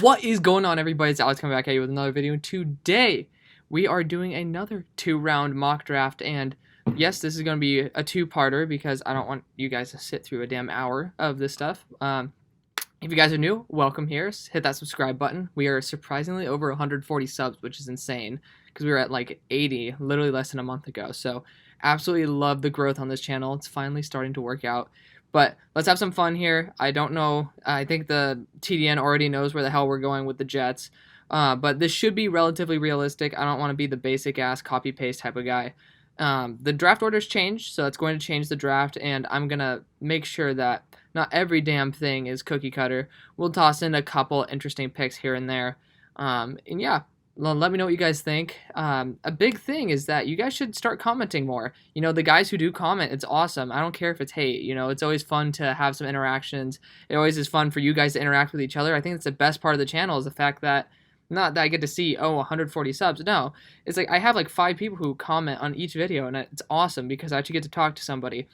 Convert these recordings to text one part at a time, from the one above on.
What is going on, everybody? It's Alex coming back at you with another video. Today, we are doing another 2-round mock draft, and yes, this is going to be a two-parter because I don't want you guys to sit through a damn hour of this stuff. If you guys are new, welcome here. Hit that subscribe button. We are surprisingly over 140 subs, which is insane because we were at like 80 literally less than a month ago. So, absolutely love the growth on this channel. It's finally starting to work out. But let's have some fun here. I don't know. I think the TDN already knows where the hell we're going with the Jets. But this should be relatively realistic. I don't want to be the basic-ass copy-paste type of guy. The draft order's changed, so it's going to change the draft, and I'm going to make sure that not every damn thing is cookie-cutter. We'll toss in a couple interesting picks here and there. And yeah, let me know what you guys think. A big thing is that you guys should start commenting more. You know, the guys who do comment, it's awesome. I don't care if it's hate. You know, it's always fun to have some interactions. It always is fun for you guys to interact with each other. I think it's the best part of the channel is the fact that not that I get to see, 140 subs. No, it's like I have like 5 people who comment on each video, and it's awesome because I actually get to talk to somebody.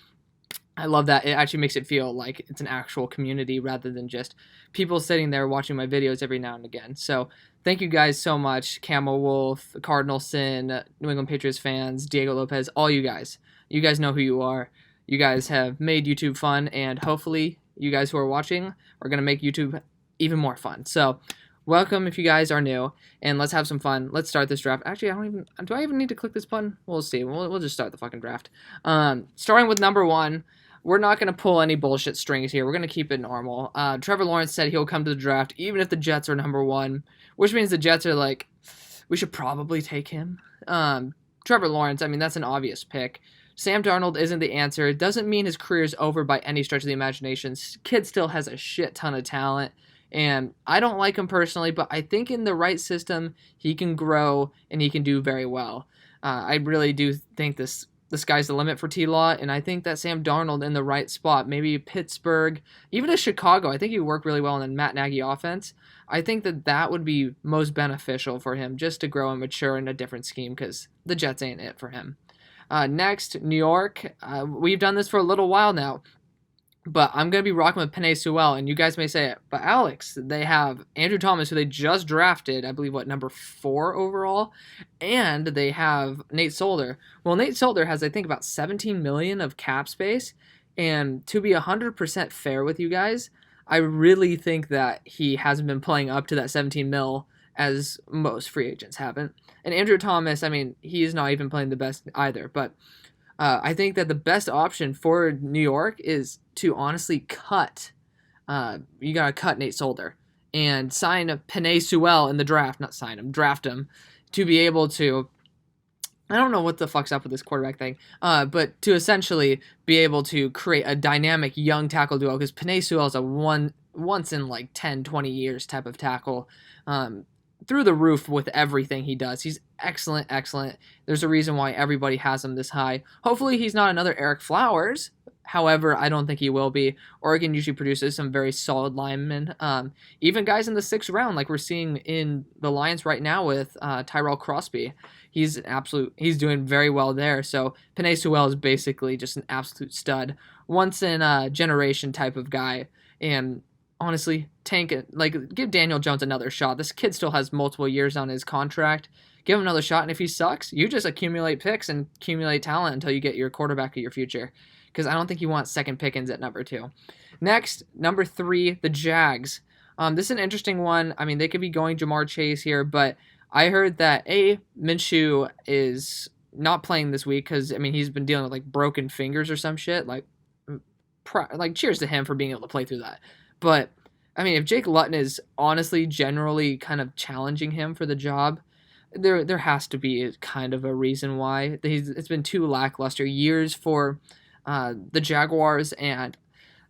I love that. It actually makes it feel like it's an actual community rather than just people sitting there watching my videos every now and again. So thank you guys so much. Camel Wolf, Cardinal Sin, New England Patriots fans, Diego Lopez, all you guys. You guys know who you are. You guys have made YouTube fun, and hopefully you guys who are watching are going to make YouTube even more fun. So welcome if you guys are new, and let's have some fun. Let's start this draft. Actually, do I even need to click this button? We'll see. We'll just start the fucking draft. Starting with number 1. We're not going to pull any bullshit strings here. We're going to keep it normal. Trevor Lawrence said he'll come to the draft even if the Jets are number 1, which means the Jets are like, we should probably take him. Trevor Lawrence, I mean, that's an obvious pick. Sam Darnold isn't the answer. It doesn't mean his career is over by any stretch of the imagination. Kid still has a shit ton of talent, and I don't like him personally, but I think in the right system, he can grow and he can do very well. I really do think the sky's the limit for T-Law, and I think that Sam Darnold in the right spot, maybe Pittsburgh, even a Chicago, I think he would work really well in the Matt Nagy offense. I think that would be most beneficial for him just to grow and mature in a different scheme because the Jets ain't it for him. Next, New York. We've done this for a little while now, but I'm going to be rocking with Penei Sewell, and you guys may say it, but Alex, they have Andrew Thomas, who they just drafted, I believe, number 4 overall, and they have Nate Solder. Well, Nate Solder has, I think, about $17 million of cap space, and to be 100% fair with you guys, I really think that he hasn't been playing up to that 17 mil as most free agents haven't. And Andrew Thomas, I mean, he is not even playing the best either, but I think that the best option for New York is to honestly cut. You gotta cut Nate Solder and sign Penei Sewell in the draft. Not sign him, draft him to be able to. I don't know what the fuck's up with this quarterback thing, but to essentially be able to create a dynamic young tackle duo because Penei Sewell is a once in like 10, 20 years type of tackle. Through the roof with everything he does. He's excellent, excellent. There's a reason why everybody has him this high. Hopefully he's not another Eric Flowers. However, I don't think he will be. Oregon usually produces some very solid linemen. Even guys in the 6th round, like we're seeing in the Lions right now with Tyrell Crosby. He's doing very well there. So Penei Sewell is basically just an absolute stud. Once in a generation type of guy. And honestly, tank it. Like, give Daniel Jones another shot. This kid still has multiple years on his contract. Give him another shot, and if he sucks, you just accumulate picks and accumulate talent until you get your quarterback of your future. Because I don't think you want second Pickens at number 2. Next, number 3, the Jags. This is an interesting one. I mean, they could be going Jamar Chase here, but I heard that Minshew is not playing this week because, I mean, he's been dealing with, like, broken fingers or some shit. Like, cheers to him for being able to play through that. But, I mean, if Jake Luton is honestly generally kind of challenging him for the job, there has to be kind of a reason why. It's been 2 lackluster years for the Jaguars, and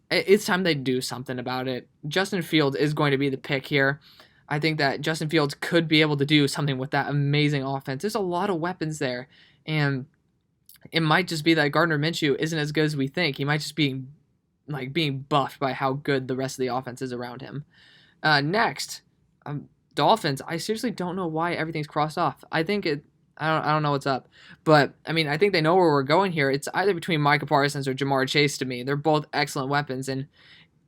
it's time they do something about it. Justin Fields is going to be the pick here. I think that Justin Fields could be able to do something with that amazing offense. There's a lot of weapons there, and it might just be that Gardner Minshew isn't as good as we think. He might just be being buffed by how good the rest of the offense is around him. Next, Dolphins. I seriously don't know why everything's crossed off. I don't know what's up. But, I mean, I think they know where we're going here. It's either between Micah Parsons or Jamar Chase to me. They're both excellent weapons, and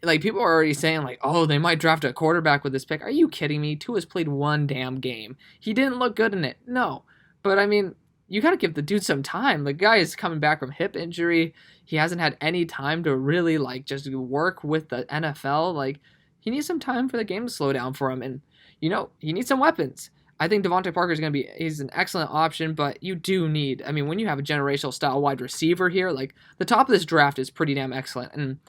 like, people are already saying, like, oh, they might draft a quarterback with this pick. Are you kidding me? Tua's played one damn game. He didn't look good in it. No. But, I mean, you got to give the dude some time. The guy is coming back from hip injury. He hasn't had any time to really, like, just work with the NFL. Like, he needs some time for the game to slow down for him. And, you know, he needs some weapons. I think Devontae Parker is going to be, he's an excellent option, but you do need, I mean, when you have a generational style wide receiver here, like, the top of this draft is pretty damn excellent. And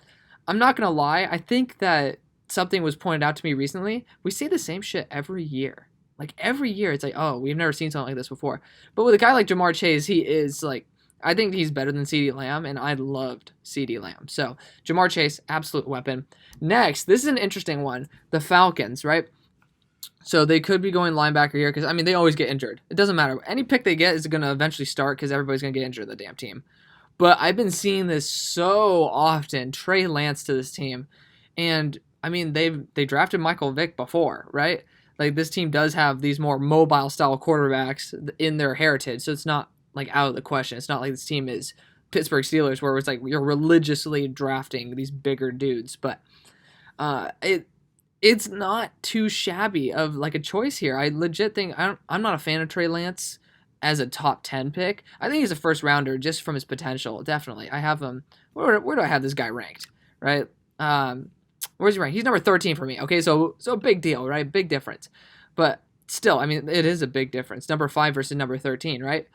I'm not going to lie, I think that something was pointed out to me recently. We say the same shit every year. Like, every year, it's like, oh, we've never seen something like this before. But with a guy like Jamar Chase, he is, like, I think he's better than CeeDee Lamb, and I loved CeeDee Lamb. So, Jamar Chase, absolute weapon. Next, this is an interesting one. The Falcons, right? So, they could be going linebacker here, because, I mean, they always get injured. It doesn't matter. Any pick they get is going to eventually start, because everybody's going to get injured in the damn team. But I've been seeing this so often, Trey Lance to this team. And, I mean, they drafted Michael Vick before, right? Like, this team does have these more mobile style quarterbacks in their heritage, so it's not, like, out of the question. It's not like this team is Pittsburgh Steelers, where it's like you're religiously drafting these bigger dudes. But it's not too shabby of, like, a choice here. I legit think I'm not a fan of Trey Lance as a top 10 pick. I think he's a first rounder just from his potential. Definitely. I have him. Where do I have this guy ranked? Right? Where's he ranked? He's number 13 for me. Okay, so big deal, right? Big difference. But still, I mean, it is a big difference. Number 5 versus number 13, right?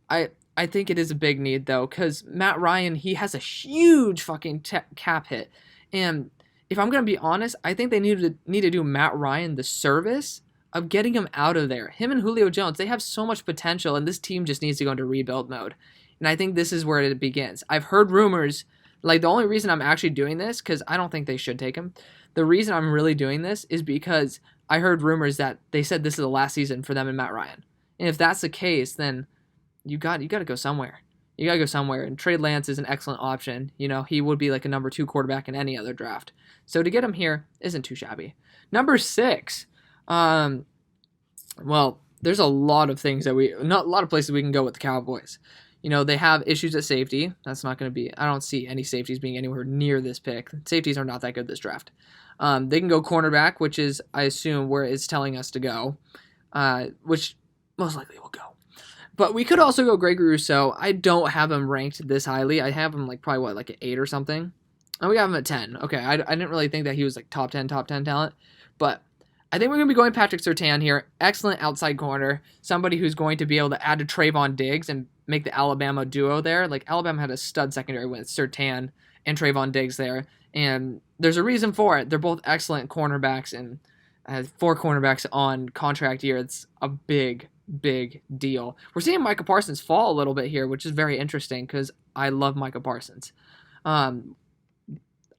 I think it is a big need, though, because Matt Ryan, he has a huge fucking cap hit. And if I'm going to be honest, I think they need to do Matt Ryan the service of getting him out of there. Him and Julio Jones, they have so much potential, and this team just needs to go into rebuild mode. And I think this is where it begins. I've heard rumors, like, the only reason I'm actually doing this, because I don't think they should take him, the reason I'm really doing this is because I heard rumors that they said this is the last season for them and Matt Ryan. And if that's the case, then you got to go somewhere. You got to go somewhere. And Trey Lance is an excellent option. You know, he would be like a number 2 quarterback in any other draft. So to get him here isn't too shabby. Number 6. Well, there's a lot of things that not a lot of places we can go with the Cowboys. You know, they have issues at safety. That's not going to be, I don't see any safeties being anywhere near this pick. Safeties are not that good this draft. They can go cornerback, which is, I assume, where it's telling us to go, which most likely will go. But we could also go Gregory Rousseau. I don't have him ranked this highly. I have him, like, probably, like an 8 or something. And we have him at 10. Okay, I didn't really think that he was, like, top 10 talent. But I think we're going to be going Patrick Surtain here. Excellent outside corner. Somebody who's going to be able to add to Trayvon Diggs and make the Alabama duo there. Like, Alabama had a stud secondary with Surtain and Trayvon Diggs there. And there's a reason for it. They're both excellent cornerbacks, and 4 cornerbacks on contract year. It's a big deal. We're seeing Micah Parsons fall a little bit here, which is very interesting because I love Micah Parsons. I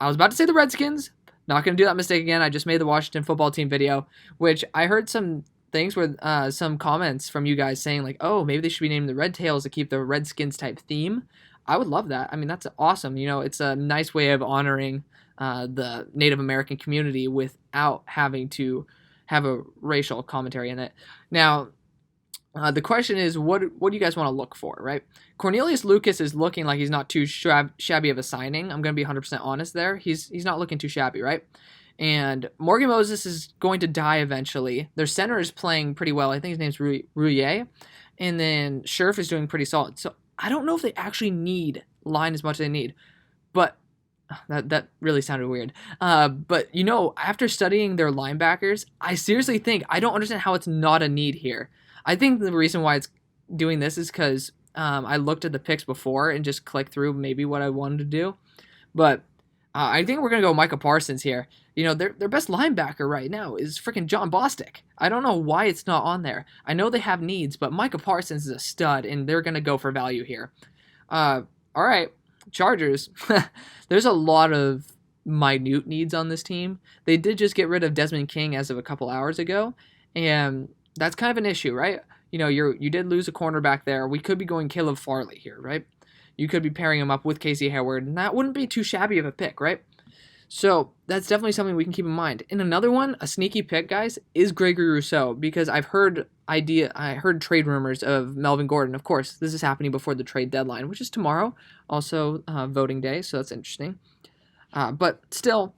was about to say the Redskins. Not going to do that mistake again. I just made the Washington football team video, which I heard some things with some comments from you guys saying, like, oh, maybe they should be named the Red Tails to keep the Redskins type theme. I would love that. I mean, that's awesome. You know, it's a nice way of honoring the Native American community without having to have a racial commentary in it. Now, the question is, what do you guys want to look for, right? Cornelius Lucas is looking like he's not too shabby of a signing. I'm going to be 100% honest there. He's not looking too shabby, right? And Morgan Moses is going to die eventually. Their center is playing pretty well. I think his name's Rouillet. And then Scherf is doing pretty solid. So I don't know if they actually need line as much as they need. But that really sounded weird. But, you know, after studying their linebackers, I seriously think I don't understand how it's not a need here. I think the reason why it's doing this is because I looked at the picks before and just clicked through maybe what I wanted to do. But I think we're going to go Micah Parsons here. You know, their best linebacker right now is freaking John Bostic. I don't know why it's not on there. I know they have needs, but Micah Parsons is a stud, and they're going to go for value here. All right, Chargers. There's a lot of minute needs on this team. They did just get rid of Desmond King as of a couple hours ago, and that's kind of an issue, right? You know, you did lose a cornerback there. We could be going Caleb Farley here, right? You could be pairing him up with Casey Hayward, and that wouldn't be too shabby of a pick, right? So that's definitely something we can keep in mind. And another one, a sneaky pick, guys, is Gregory Rousseau, because I heard trade rumors of Melvin Gordon. Of course, this is happening before the trade deadline, which is tomorrow, also voting day, so that's interesting. But still,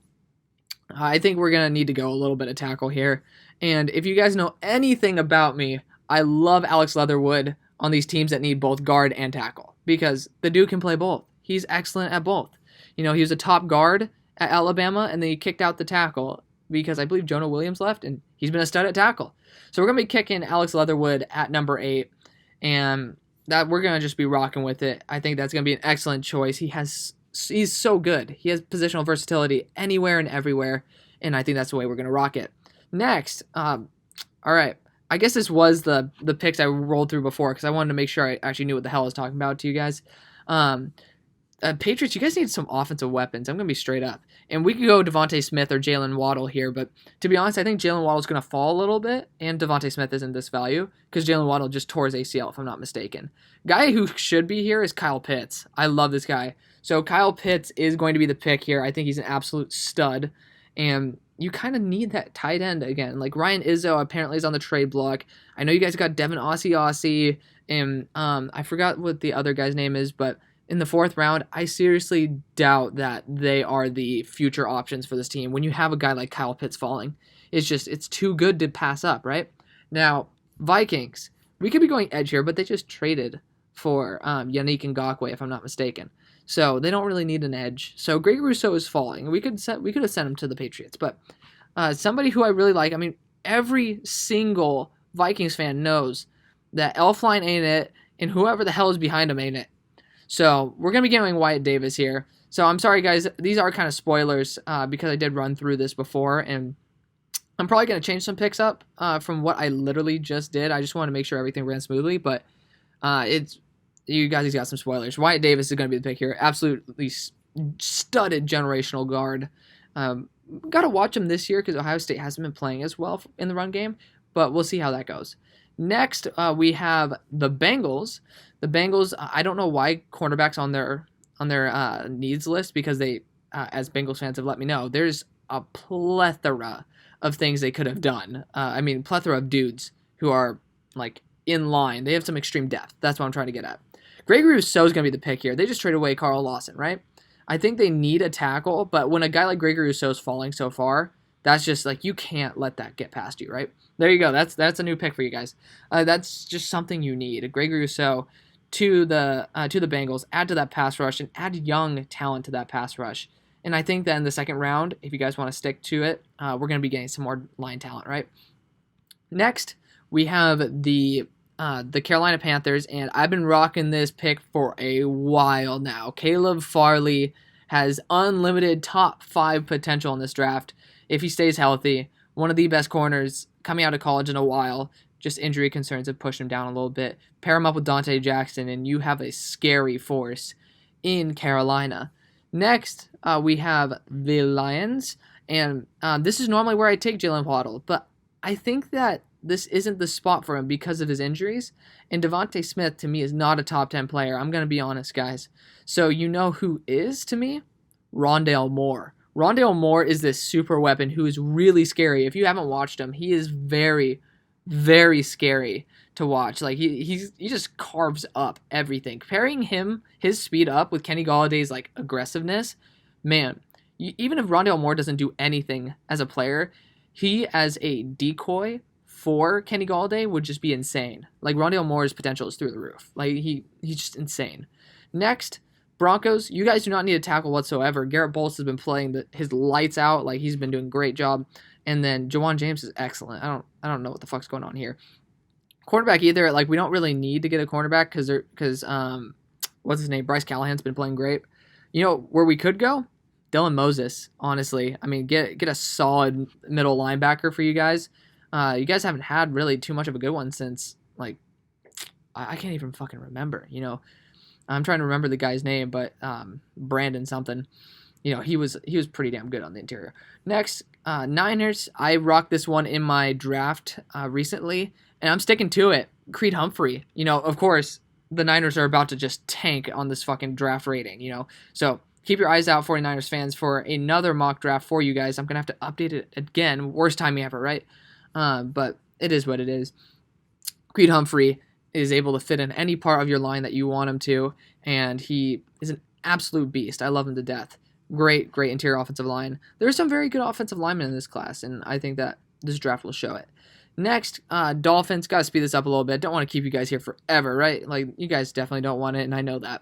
I think we're going to need to go a little bit of tackle here. And if you guys know anything about me, I love Alex Leatherwood on these teams that need both guard and tackle because the dude can play both. He's excellent at both. He was a top guard at Alabama, and then he kicked out the tackle because I believe Jonah Williams left, and he's been a stud at tackle. So we're going to be kicking Alex Leatherwood at number 8, and that we're going to just be rocking with it. I think that's going to be an excellent choice. He's so good. He has positional versatility anywhere and everywhere, and I think that's the way we're going to rock it. Next, all right, I guess this was the picks I rolled through before because I wanted to make sure I actually knew what the hell I was talking about to you guys. Patriots, you guys need some offensive weapons. I'm going to be straight up. And we could go Devontae Smith or Jalen Waddle here, but to be honest, I think Jalen Waddle's going to fall a little bit, and Devontae Smith isn't this value because Jalen Waddle just tore his ACL, if I'm not mistaken. Guy who should be here is Kyle Pitts. I love this guy. So Kyle Pitts is going to be the pick here. I think he's an absolute stud, and you kind of need that tight end again. Like Ryan Izzo apparently is on the trade block. I know you guys got Devin Aussie, and I forgot what the other guy's name is, but in the 4th round, I seriously doubt that they are the future options for this team. When you have a guy like Kyle Pitts falling, it's too good to pass up, right? Now, Vikings, we could be going edge here, but they just traded for Yannick Ngakoue, if I'm not mistaken. So they don't really need an edge. So Greg Rousseau is falling. We could have sent him to the Patriots, but somebody who I really like. I mean, every single Vikings fan knows that Elflein ain't it, and whoever the hell is behind him ain't it. So we're going to be going Wyatt Davis here. So I'm sorry, guys. These are kind of spoilers because I did run through this before, and I'm probably going to change some picks up from what I literally just did. I just want to make sure everything ran smoothly, but you guys got some spoilers. Wyatt Davis is going to be the pick here. Absolutely studded generational guard. Got to watch him this year because Ohio State hasn't been playing as well in the run game, but we'll see how that goes. Next, we have the Bengals. The Bengals, I don't know why cornerbacks on their needs list because they, as Bengals fans have let me know, there's a plethora of things they could have done. Plethora of dudes who are like in line. They have some extreme depth. That's what I'm trying to get at. Gregory Rousseau is going to be the pick here. They just traded away Carl Lawson, right? I think they need a tackle, but when a guy like Gregory Rousseau is falling so far, that's just like you can't let that get past you, right? There you go. That's a new pick for you guys. That's just something you need. Gregory Rousseau to the Bengals, add to that pass rush, and add young talent to that pass rush. And I think that in the 2nd round, if you guys want to stick to it, we're going to be getting some more line talent, right? Next, we have the Carolina Panthers, and I've been rocking this pick for a while now. Caleb Farley has unlimited top 5 potential in this draft if he stays healthy. One of the best corners coming out of college in a while. Just injury concerns have pushed him down a little bit. Pair him up with Dante Jackson, and you have a scary force in Carolina. Next, we have the Lions, and this is normally where I take Jalen Waddle, but I think that this isn't the spot for him because of his injuries, and Devontae Smith, to me, is not a top 10 player. I'm going to be honest, guys. So you know who is, to me? Rondale Moore. Rondale Moore is this super weapon who is really scary. If you haven't watched him, he is very, very scary to watch. Like he just carves up everything. Pairing his speed up with Kenny Galladay's like aggressiveness, man. Even if Rondale Moore doesn't do anything as a player, he as a decoy for Kenny Galladay would just be insane. Like Rondale Moore's potential is through the roof. Like he's just insane. Next, Broncos, you guys do not need a tackle whatsoever. Garrett Bowles has been playing his lights out. Like he's been doing a great job. And then Jawan James is excellent. I don't know what the fuck's going on here. Cornerback either. Like we don't really need to get a cornerback because what's his name? Bryce Callahan's been playing great. You know where we could go? Dylan Moses. Honestly, I mean get a solid middle linebacker for you guys. You guys haven't had really too much of a good one since like I can't even fucking remember. You know. I'm trying to remember the guy's name, but Brandon something. You know, he was pretty damn good on the interior. Next, Niners. I rocked this one in my draft recently, and I'm sticking to it. Creed Humphrey. You know, of course, the Niners are about to just tank on this fucking draft rating, you know. So keep your eyes out, 49ers fans, for another mock draft for you guys. I'm going to have to update it again. Worst timing ever, right? But it is what it is. Creed Humphrey is able to fit in any part of your line that you want him to, and he is an absolute beast. I love him to death. great interior offensive line. There are some very good offensive linemen in this class, and I think that this draft will show it. Next, Dolphins. Got to speed this up a little bit. Don't want to keep you guys here forever, right? Like, you guys definitely don't want it, and I know that.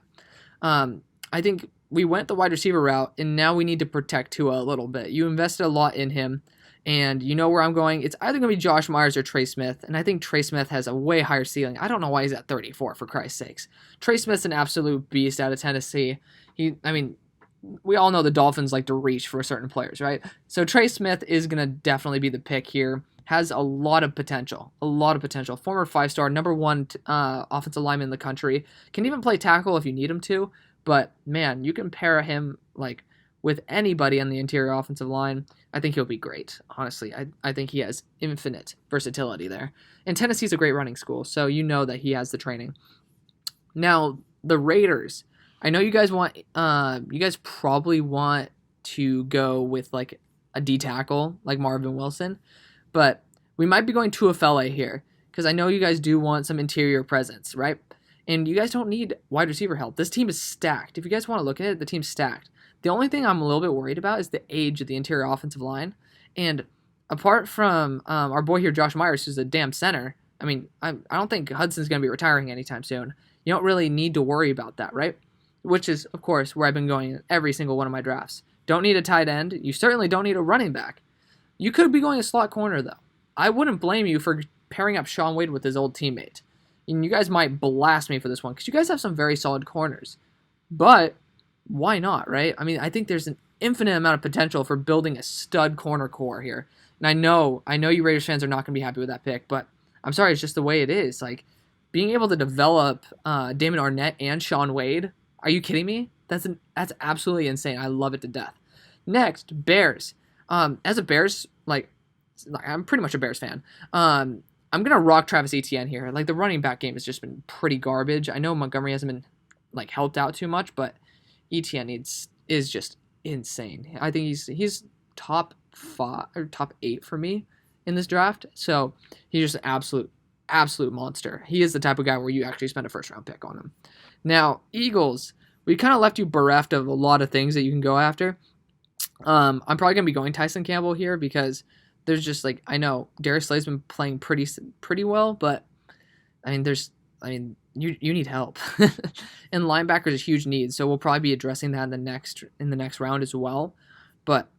I think we went the wide receiver route, and now we need to protect Tua a little bit. You invested a lot in him, and you know where I'm going. It's either going to be Josh Myers or Trey Smith, and I think Trey Smith has a way higher ceiling. I don't know why he's at 34, for Christ's sakes. Trey Smith's an absolute beast out of Tennessee. We all know the Dolphins like to reach for certain players, right? So Trey Smith is going to definitely be the pick here. Has a lot of potential. Former 5-star, number 1 offensive lineman in the country. Can even play tackle if you need him to. But, man, you can pair him like with anybody on the interior offensive line. I think he'll be great, honestly. I think he has infinite versatility there. And Tennessee's a great running school, so you know that he has the training. Now, the Raiders. I know you guys probably want to go with like a D tackle like Marvin Wilson, but we might be going to a Fele here because I know you guys do want some interior presence, right? And you guys don't need wide receiver help. This team is stacked. If you guys want to look at it, the team's stacked. The only thing I'm a little bit worried about is the age of the interior offensive line. And apart from our boy here, Josh Myers, who's a damn center, I don't think Hudson's going to be retiring anytime soon. You don't really need to worry about that, right? Which is, of course, where I've been going in every single one of my drafts. Don't need a tight end. You certainly don't need a running back. You could be going a slot corner, though. I wouldn't blame you for pairing up Shaun Wade with his old teammate. And you guys might blast me for this one because you guys have some very solid corners. But why not, right? I think there's an infinite amount of potential for building a stud corner core here. And I know you Raiders fans are not going to be happy with that pick, but I'm sorry, it's just the way it is. Like, being able to develop Damon Arnett and Shaun Wade, are you kidding me? That's absolutely insane. I love it to death. Next, Bears. As a Bears, I'm pretty much a Bears fan. I'm gonna rock Travis Etienne here. Like, the running back game has just been pretty garbage. I know Montgomery hasn't been helped out too much, but Etienne is just insane. I think he's top 5 or top 8 for me in this draft. So he's just an absolute monster. He is the type of guy where you actually spend a first round pick on him. Now, Eagles, we kind of left you bereft of a lot of things that you can go after. I'm probably going to be going Tyson Campbell here because there's just I know Darius Slay's been playing pretty well, but you need help. And linebacker is a huge need, so we'll probably be addressing that in the next round as well. But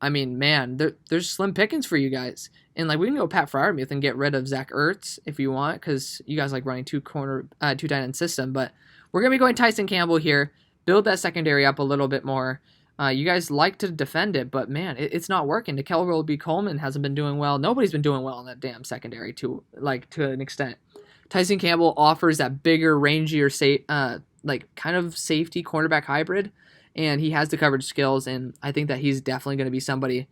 man, there's slim pickings for you guys. And we can go Pat Freiermuth and get rid of Zach Ertz if you want, because you guys like running two tight end system. But we're gonna be going Tyson Campbell here. Build that secondary up a little bit more. You guys like to defend it, but man, it's not working. Nikel Roby-Coleman hasn't been doing well. Nobody's been doing well in that damn secondary to an extent. Tyson Campbell offers that bigger, rangier, kind of safety cornerback hybrid, and he has the coverage skills, and I think that he's definitely going to be somebody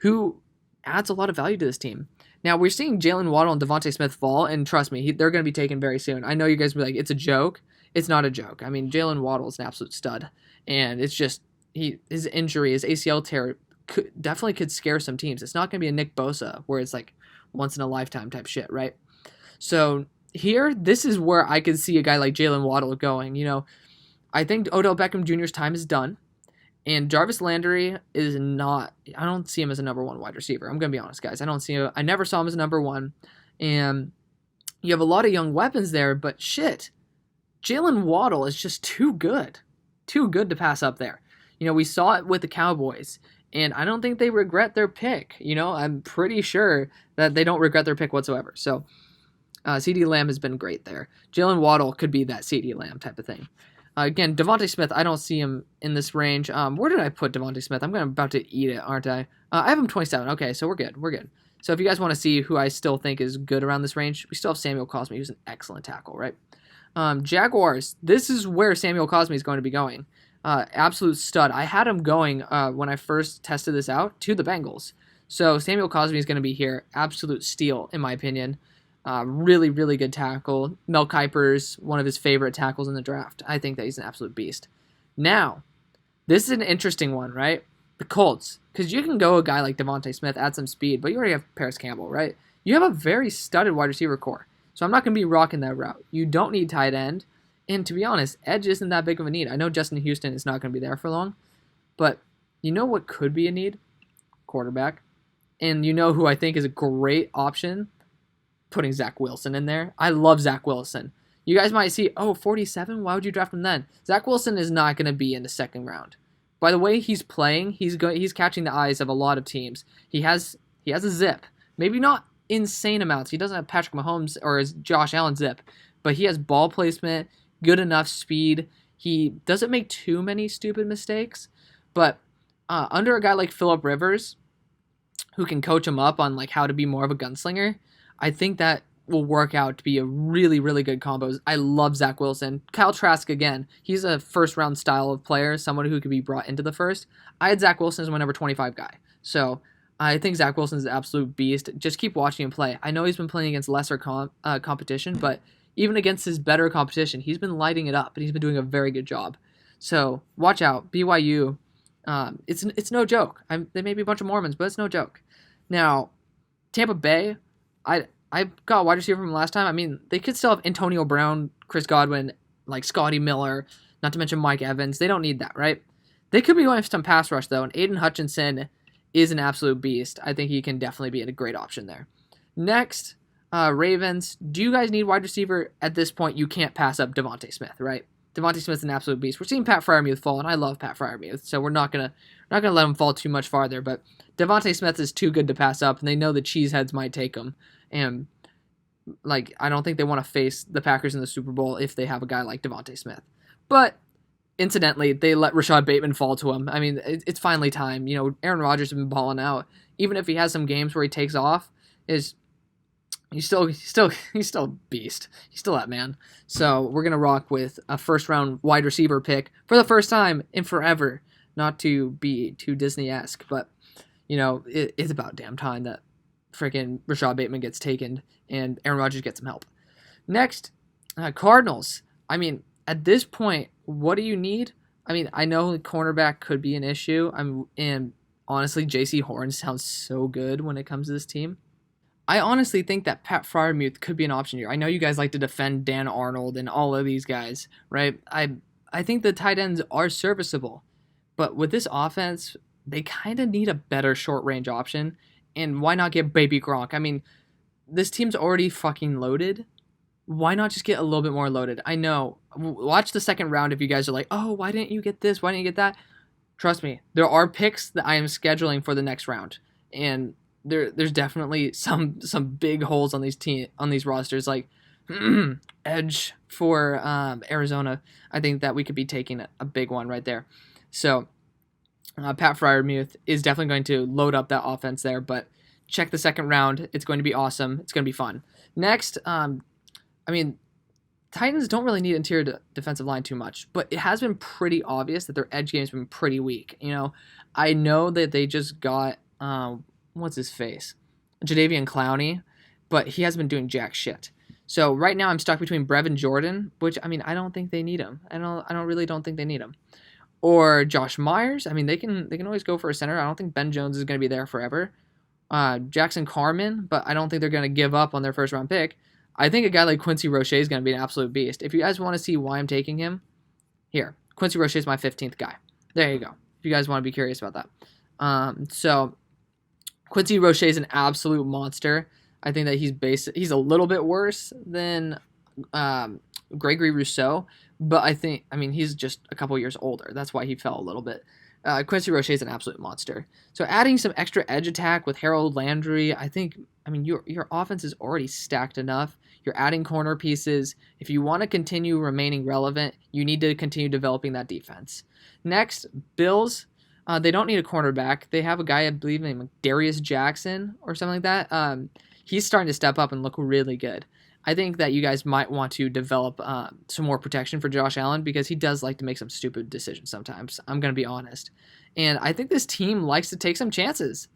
who adds a lot of value to this team. Now, we're seeing Jalen Waddle and Devontae Smith fall, and trust me, they're going to be taken very soon. I know you guys will be like, it's a joke. It's not a joke. Jalen Waddle is an absolute stud, and it's just his injury, his ACL tear, definitely could scare some teams. It's not going to be a Nick Bosa, where it's once-in-a-lifetime type shit, right? So here, this is where I could see a guy like Jalen Waddle going. I think Odell Beckham Jr.'s time is done, and Jarvis Landry is not. I don't see him as a number 1 wide receiver. I'm gonna be honest, guys. I never saw him as a number 1, and you have a lot of young weapons there. But shit, Jalen Waddle is just too good to pass up there. We saw it with the Cowboys, and I don't think they regret their pick. I'm pretty sure that they don't regret their pick whatsoever. So. CeeDee Lamb has been great there. Jalen Waddle could be that CeeDee Lamb type of thing. Again, Devontae Smith, I don't see him in this range. Where did I put Devontae Smith? I'm about to eat it, aren't I? I have him 27. Okay, so we're good. So if you guys want to see who I still think is good around this range, we still have Samuel Cosmi, who's an excellent tackle, right? Jaguars, this is where Samuel Cosmi is going to be going. Absolute stud. I had him going when I first tested this out to the Bengals. So Samuel Cosmi is going to be here. Absolute steal, in my opinion. Really, really good tackle. Mel Kiper's one of his favorite tackles in the draft. I think that he's an absolute beast. Now, this is an interesting one, right? The Colts. Because you can go a guy like Devontae Smith, add some speed, but you already have Paris Campbell, right? You have a very studded wide receiver core. So I'm not going to be rocking that route. You don't need tight end. And to be honest, edge isn't that big of a need. I know Justin Houston is not going to be there for long, but You know what could be a need? Quarterback. And you know who I think is a great option? Putting Zach Wilson in there. I love Zach Wilson. You guys might see, 47? Why would you draft him then? Zach Wilson is not going to be in the second round. By the way he's playing, he's catching the eyes of a lot of teams. He has a zip. Maybe not insane amounts. He doesn't have Patrick Mahomes or Josh Allen zip, but he has ball placement, good enough speed. He doesn't make too many stupid mistakes, but under a guy like Phillip Rivers, who can coach him up on like how to be more of a gunslinger, I think that will work out to be a really, really good combo. I love Zach Wilson. Kyle Trask, again, he's a first-round style of player, someone who could be brought into the first. I had Zach Wilson as my number 25 guy. So I think Zach Wilson's an absolute beast. Just keep watching him play. I know he's been playing against lesser competition, but even against his better competition, he's been lighting it up, and he's been doing a very good job. So watch out. BYU, it's no joke. They may be a bunch of Mormons, but it's no joke. Now, Tampa Bay, I got a wide receiver from last time. I mean, they could still have Antonio Brown, Chris Godwin, like Scotty Miller, not to mention Mike Evans. They don't need that, right? They could be going for some pass rush, though, and Aiden Hutchinson is an absolute beast. I think he can definitely be a great option there. Next, Ravens. Do you guys need wide receiver? At this point, you can't pass up Devontae Smith, right? Devontae Smith's an absolute beast. We're seeing Pat Freiermuth fall, and I love Pat Freiermuth, so we're not gonna let him fall too much farther. But Devontae Smith is too good to pass up, and they know the cheeseheads might take him. And like, I don't think they want to face the Packers in the Super Bowl if they have a guy like Devontae Smith. But incidentally, they let Rashad Bateman fall to him. I mean, it's finally time. You know, Aaron Rodgers has been balling out. Even if he has some games where he takes off, he's still a beast. He's still that man. So we're gonna rock with a first round wide receiver pick for the first time in forever. Not to be too Disney-esque, but you know, it's about damn time that freaking Rashad Bateman gets taken and Aaron Rodgers gets some help. Next, Cardinals. I mean, at this point, what do you need? I mean, I know the cornerback could be an issue. And honestly, J.C. Horn sounds so good when it comes to this team. I honestly think that Pat Freiermuth could be an option here. I know you guys like to defend Dan Arnold and all of these guys, right? I think the tight ends are serviceable. But with this offense, they kind of need a better short-range option. And why not get Baby Gronk? I mean, this team's already fucking loaded. Why not just get a little bit more loaded? I know. Watch the second round if you guys are like, oh, why didn't you get this? Why didn't you get that? Trust me, there are picks that I am scheduling for the next round. And there's definitely some big holes on these rosters. Like, edge for Arizona. I think that we could be taking a big one right there. So Pat Freiermuth is definitely going to load up that offense there, but check the second round. It's going to be awesome. It's going to be fun. Next, I mean, Titans don't really need interior defensive line too much, but it has been pretty obvious that their edge game's been pretty weak. You know, I know that they just got, what's his face? Jadeveon Clowney, but he hasn't been doing jack shit. So right now I'm stuck between Brevin Jordan, which, I mean, I don't think they need him. I really don't think they need him. Or Josh Myers. I mean, they can always go for a center. I don't think Ben Jones is going to be there forever. Jackson Carman, but I don't think they're going to give up on their first round pick. I think a guy like Quincy Roche is going to be an absolute beast. If you guys want to see why I'm taking him, here, Quincy Roche is my 15th guy. There you go. If you guys want to be curious about that. So Quincy Roche is an absolute monster. I think that he's a little bit worse than Gregory Rousseau, but I mean, he's just a couple years older. That's why he fell a little bit. Quincy Roche is an absolute monster. So adding some extra edge attack with Harold Landry, I mean, your offense is already stacked enough. You're adding corner pieces. If you want to continue remaining relevant, you need to continue developing that defense. Next, Bills. They don't need a cornerback. They have a guy, I believe, named Darius Jackson or something like that. He's starting to step up and look really good. I think that you guys might want to develop some more protection for Josh Allen because he does like to make some stupid decisions sometimes. I'm going to be honest. And I think this team likes to take some chances.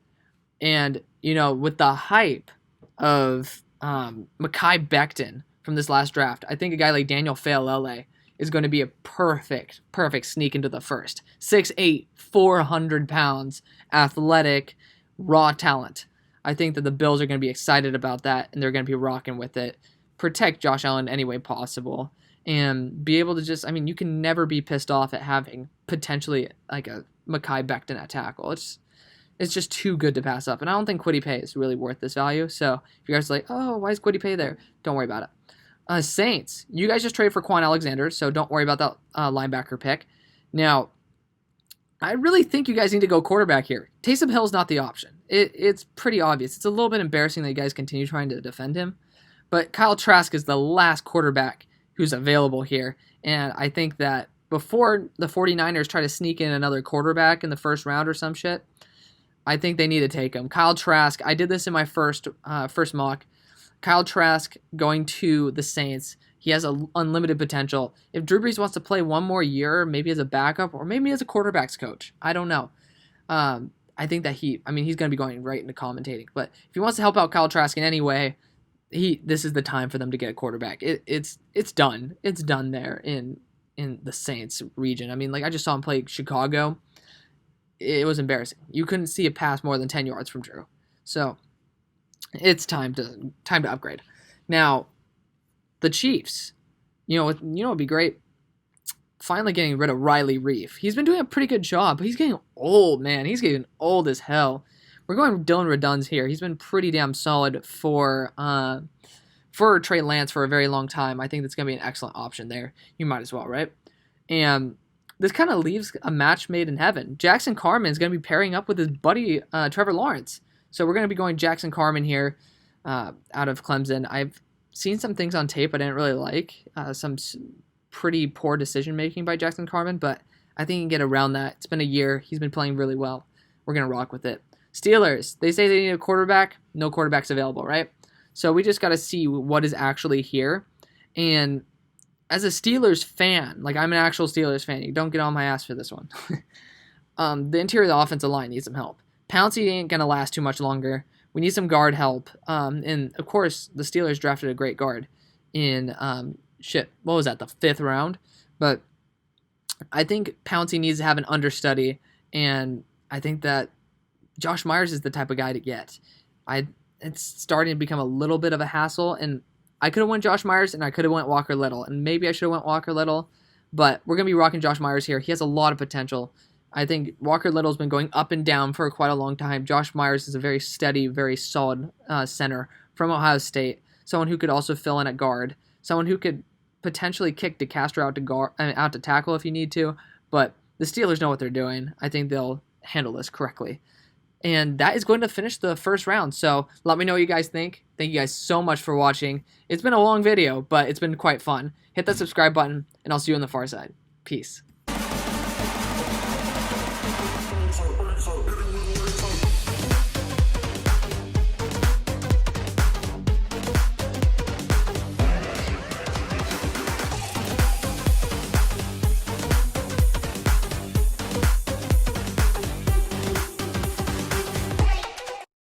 And, you know, with the hype of Mekhi Becton from this last draft, I think a guy like Daniel Faalele is going to be a perfect sneak into the first. 6'8", 400 pounds, athletic, raw talent. I think that the Bills are going to be excited about that, and they're going to be rocking with it. Protect Josh Allen any way possible, and be able to just, I mean, you can never be pissed off at having potentially like a Mekhi Becton at tackle. It's just too good to pass up. And I don't think Kwity Paye is really worth this value. So if you guys are like, oh, why is Kwity Paye there? Don't worry about it. Saints, you guys just traded for Quan Alexander, so don't worry about that linebacker pick. Now, I really think you guys need to go quarterback here. Taysom Hill's not the option. It's pretty obvious. It's a little bit embarrassing that you guys continue trying to defend him. But Kyle Trask is the last quarterback who's available here. And I think that before the 49ers try to sneak in another quarterback in the first round or some shit, I think they need to take him. Kyle Trask, I did this in my first mock. Kyle Trask going to the Saints. He has unlimited potential. If Drew Brees wants to play one more year, maybe as a backup or maybe as a quarterback's coach, I don't know. I think that he's going to be going right into commentating. But if he wants to help out Kyle Trask in any way, this is the time for them to get a quarterback. It's done. It's done there in the Saints region. I mean, like I just saw him play Chicago. It was embarrassing. You couldn't see a pass more than 10 yards from Drew. So it's time to upgrade. Now, the Chiefs, you know what would be great? Finally getting rid of Riley Reef. He's been doing a pretty good job, but he's getting old, man. He's getting old as hell. We're going Dylan Redunds here. He's been pretty damn solid for Trey Lance for a very long time. I think that's going to be an excellent option there. You might as well, right? And this kind of leaves a match made in heaven. Jackson Carman is going to be pairing up with his buddy Trevor Lawrence. So we're going to be going Jackson Carman here out of Clemson. I've seen some things on tape I didn't really like. Some pretty poor decision-making by Jackson Carman, but I think he can get around that. It's been a year. He's been playing really well. We're going to rock with it. Steelers, they say they need a quarterback. No quarterbacks available, right? So we just got to see what is actually here. And as a Steelers fan, like I'm an actual Steelers fan, you don't get on my ass for this one. The interior of the offensive line needs some help. Pouncey ain't going to last too much longer. We need some guard help. And, of course, the Steelers drafted a great guard in, what was that, the 5th round? But I think Pouncey needs to have an understudy, and I think that Josh Myers is the type of guy to get. It's starting to become a little bit of a hassle, and I could have went Josh Myers, and I could have went Walker Little, and maybe I should have went Walker Little, but we're going to be rocking Josh Myers here. He has a lot of potential. I think Walker Little's been going up and down for quite a long time. Josh Myers is a very steady, very solid center from Ohio State, someone who could also fill in at guard, someone who could potentially kick DeCastro out to tackle if you need to, but the Steelers know what they're doing. I think they'll handle this correctly. And that is going to finish the first round. So let me know what you guys think. Thank you guys so much for watching. It's been a long video, but it's been quite fun. Hit that subscribe button, and I'll see you on the far side. Peace.